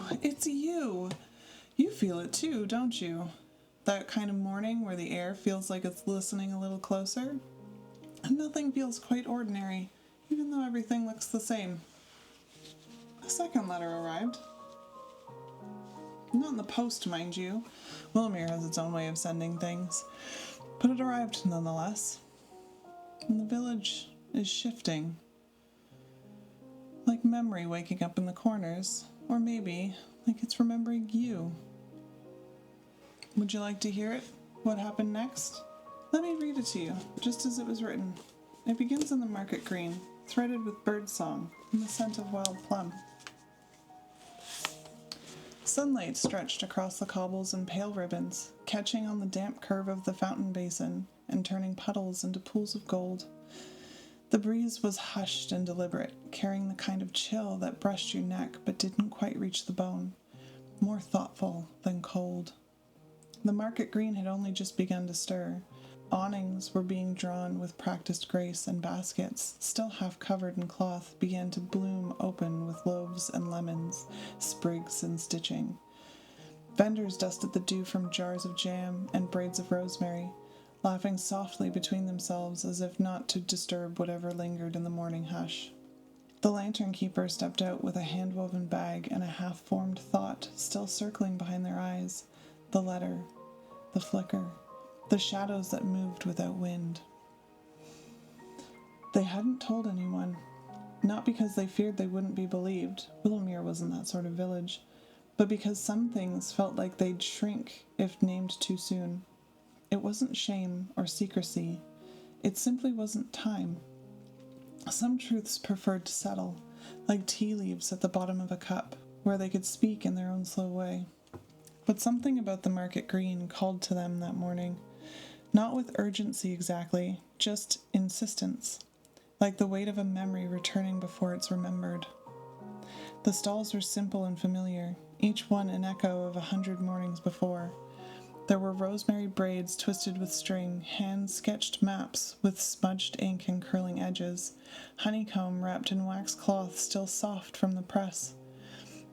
Oh, it's you. You feel it too, don't you? That kind of morning where the air feels like it's listening a little closer. And nothing feels quite ordinary, even though everything looks the same. A second letter arrived. Not in the post, mind you. Willowmere has its own way of sending things. But it arrived nonetheless. And the village is shifting. Like memory waking up in the corners. Or maybe, like it's remembering you. Would you like to hear it? What happened next? Let me read it to you, just as it was written. It begins in the market green, threaded with birdsong and the scent of wild plum. Sunlight stretched across the cobbles in pale ribbons, catching on the damp curve of the fountain basin and turning puddles into pools of gold. The breeze was hushed and deliberate, carrying the kind of chill that brushed your neck but didn't quite reach the bone, more thoughtful than cold. The market green had only just begun to stir. Awnings were being drawn with practiced grace, and baskets, still half covered in cloth, began to bloom open with loaves and lemons, sprigs and stitching. Vendors dusted the dew from jars of jam and braids of rosemary, laughing softly between themselves as if not to disturb whatever lingered in the morning hush. The Lanternkeeper stepped out with a hand-woven bag and a half-formed thought still circling behind their eyes. The letter, the flicker, the shadows that moved without wind. They hadn't told anyone, not because they feared they wouldn't be believed, Willowmere wasn't that sort of village, but because some things felt like they'd shrink if named too soon. It wasn't shame or secrecy, it simply wasn't time. Some truths preferred to settle, like tea leaves at the bottom of a cup, where they could speak in their own slow way. But something about the market green called to them that morning, not with urgency exactly, just insistence, like the weight of a memory returning before it's remembered. The stalls were simple and familiar, each one an echo of 100 mornings before. There were rosemary braids twisted with string, hand-sketched maps with smudged ink and curling edges, honeycomb wrapped in wax cloth still soft from the press.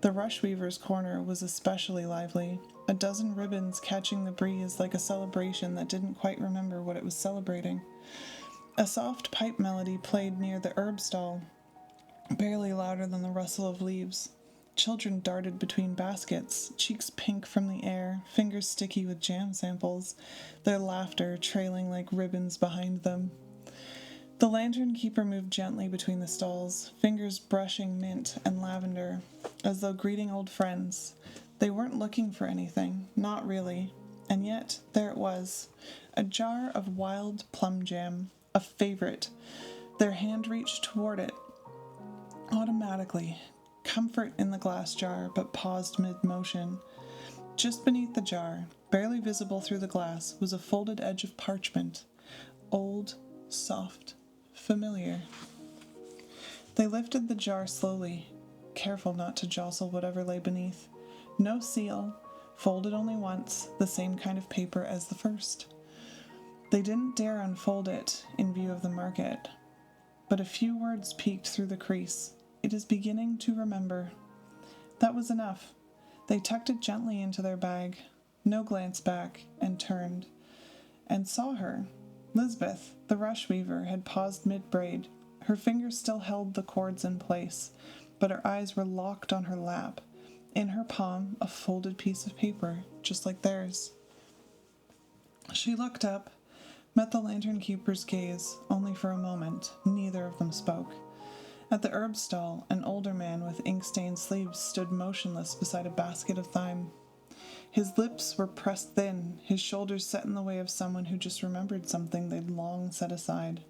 The rushweavers' corner was especially lively, a dozen ribbons catching the breeze like a celebration that didn't quite remember what it was celebrating. A soft pipe melody played near the herb stall, barely louder than the rustle of leaves. Children darted between baskets, cheeks pink from the air, fingers sticky with jam samples, their laughter trailing like ribbons behind them. The Lanternkeeper moved gently between the stalls, fingers brushing mint and lavender, as though greeting old friends. They weren't looking for anything, not really, and yet there it was, a jar of wild plum jam, a favorite. Their hand reached toward it, automatically, comfort in the glass jar, but paused mid-motion. Just beneath the jar, barely visible through the glass, was a folded edge of parchment, old, soft, familiar. They lifted the jar slowly, careful not to jostle whatever lay beneath. No seal, folded only once, the same kind of paper as the first. They didn't dare unfold it in view of the market, but a few words peeked through the crease. It is beginning to remember. That was enough. They tucked it gently into their bag, no glance back, and turned, and saw her. Lisbeth, the rushweaver, had paused mid-braid. Her fingers still held the cords in place, but her eyes were locked on her lap. In her palm, a folded piece of paper, just like theirs. She looked up, met the Lanternkeeper's gaze, only for a moment. Neither of them spoke. At the herb stall, an older man with ink-stained sleeves stood motionless beside a basket of thyme. His lips were pressed thin, his shoulders set in the way of someone who just remembered something they'd long set aside.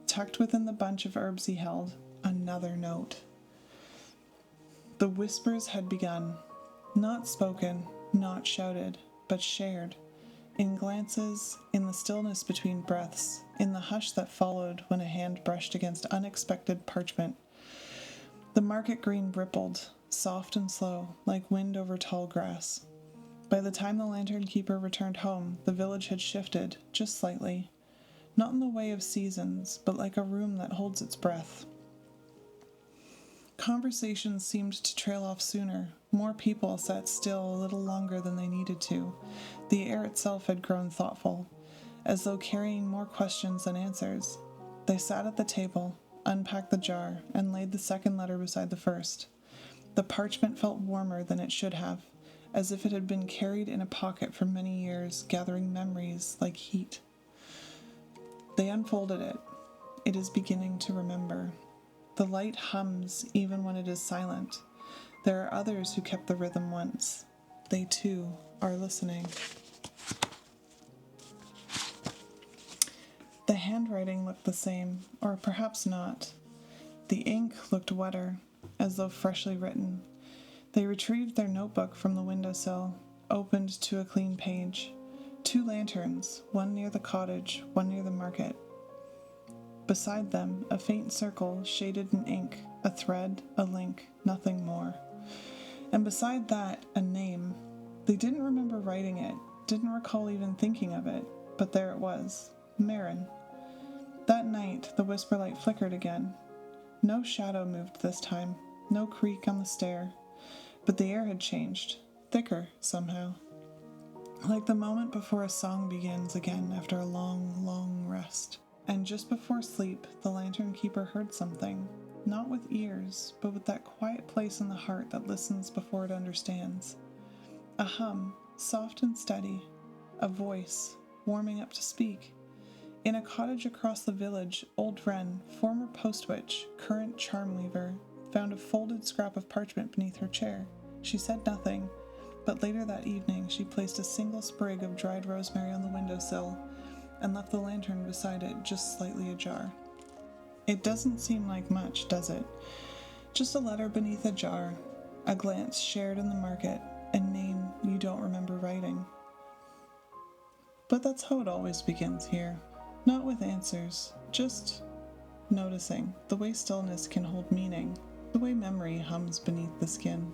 Tucked within the bunch of herbs he held, another note. The whispers had begun, not spoken, not shouted, but shared, in glances, in the stillness between breaths, in the hush that followed when a hand brushed against unexpected parchment. The market green rippled, soft and slow, like wind over tall grass. By the time the Lanternkeeper returned home, the village had shifted, just slightly. Not in the way of seasons, but like a room that holds its breath. Conversations seemed to trail off sooner. More people sat still a little longer than they needed to. The air itself had grown thoughtful, as though carrying more questions than answers. They sat at the table, unpacked the jar, and laid the second letter beside the first. The parchment felt warmer than it should have, as if it had been carried in a pocket for many years, gathering memories like heat. They unfolded it. It is beginning to remember. The light hums even when it is silent. There are others who kept the rhythm once. They too are listening. The handwriting looked the same, or perhaps not. The ink looked wetter, as though freshly written. They retrieved their notebook from the windowsill, opened to a clean page. 2 lanterns, one near the cottage, one near the market. Beside them, a faint circle shaded in ink, a thread, a link, nothing more. And beside that, a name. They didn't remember writing it, didn't recall even thinking of it, but there it was, Wren. That night, the whisper light flickered again. No shadow moved this time, no creak on the stair, but the air had changed, thicker somehow. Like the moment before a song begins again after a long, long rest. And just before sleep, the Lanternkeeper heard something, not with ears, but with that quiet place in the heart that listens before it understands. A hum, soft and steady, a voice, warming up to speak. In a cottage across the village, old Wren, former post witch, current charm weaver, found a folded scrap of parchment beneath her chair. She said nothing, but later that evening she placed a single sprig of dried rosemary on the windowsill and left the lantern beside it just slightly ajar. It doesn't seem like much, does it? Just a letter beneath a jar, a glance shared in the market, a name you don't remember writing. But that's how it always begins here. Not with answers, just noticing the way stillness can hold meaning, the way memory hums beneath the skin.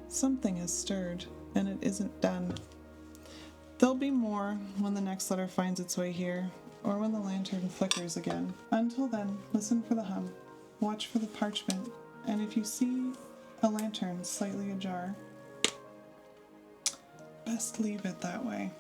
Something has stirred, and it isn't done. There'll be more when the next letter finds its way here, or when the lantern flickers again. Until then, listen for the hum, watch for the parchment, and if you see a lantern slightly ajar, best leave it that way.